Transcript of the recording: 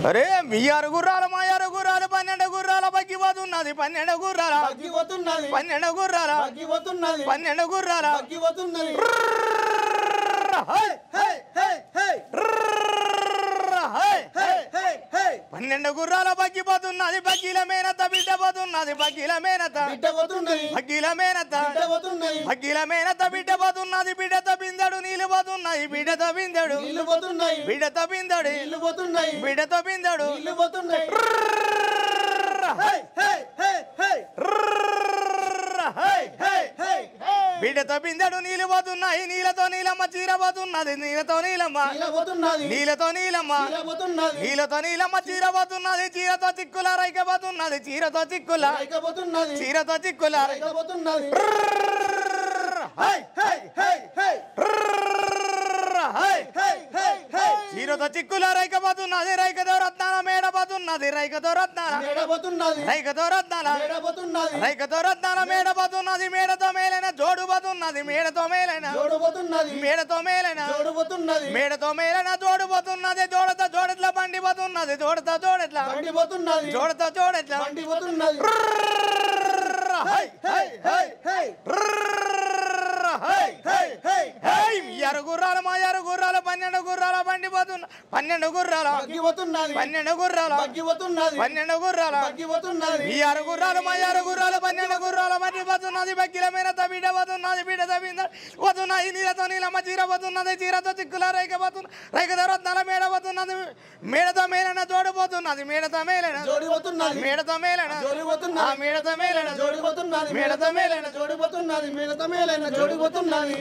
అరే మీ గుర్రాల మా గుర్రాలు 12 గుర్రాల బగ్గిపోతున్నది 12 గుర్రాల బగ్గిపోతున్నది 12 గుర్రాల బగ్గిపోతున్నది 12 గుర్రాల బగ్గిపోతున్నది హై హే హే హే హై హే హే హే 12 గుర్రాల బగ్గిపోతున్నది బగ్గిల మేనత బిడ్డ పోతున్నది బగ్గిల మేనత బిడ్డ పోతున్నది బగ్గిల మేనత బిడ్డ పోతున్నది బగ్గిల మేనత బిడ్డ పోతున్నది బిడ్డతో బిందెడు నీళ్ళు పోతున్నాయి బిడ్డతో బిందెడు నీళ్లు పోతున్నాయి బిడ్డతో బిందెడు నీళ్లు పోతున్నాయి బిడ్డతో బిందెడు నీళ్లు పోతున్నాయి హై హే హే హే హై హే హే బిడ్డతో బిందెడు నీళ్ళు పోతున్నాయి నీళ్ళతో నీలమ్మ చీర పోతున్నది నీళ్ళతో నీలమ్మ నీళ్ల పోతున్నది నీళ్ళతో నీలమ్మ నీళ్ల పోతున్నది నీళ్ళతో నీలమ్మ చీర పోతున్నది చీరతో చిక్కుల రైక పోతున్నది చీరతో చిక్కుల పోతున్నది చీరతో చిక్కుల పోతున్నది హై హే హే హే హై హే హే హే చీరతో చిక్కుల రైక పోతున్నది రైకతో రత్నాల మేడ పోతున్నది రైకతో రత్నాల మేడ పోతున్నది రైకతో రత్నాల మేడ పోతున్నది రైకతో రత్నాల మేడ పోతున్నది మేడతో మేలైన జోడు పోతున్నది మేడతో మేలైన జోడు పోతున్నది మేడతో మేలైన జోడు పోతున్నది మేడతో మేలైన జోడు పోతున్నది జోడతో జోడెట్ల బండి పోతున్నది జోడతో జోడెట్ల బండి పోతున్నది జోడతో జోడెట్ల బండి పోతున్నది హై హే హే హే హై హే హే హై గుర్రాల మా గుర్రాల 12 గుర్రాల బండి పోతున్న 12 గుర్రాల బగ్గి పోతున్నది 12 గుర్రాల బగ్గి పోతున్నది 12 గుర్రాల బగ్గి పోతున్నది ఈ గుర్రాలు మా గుర్రాలు 12 గుర్రాల బండి పోతున్నది బగ్గిల మేనత బిడ్డ పోతున్నది బిడ్డతో బింద పోతున్నది నీళ్ళతో నీలమ్మ చీర పోతున్నది చీరతో చిక్కుల రైక పోతున్నది రైకతో రత్నాల మేడ పోతున్నది మేడతో మేలైన జోడు పోతున్నది మేడతో మేలైన జోడి పోతున్నది మేడతో మేలైన జోడి పోతున్నది మేడతో మేలైన జోడి పోతున్నది మేడతో మేలైన జోడి పోతున్నది మేడతో మేలైన జోడి పోతున్నది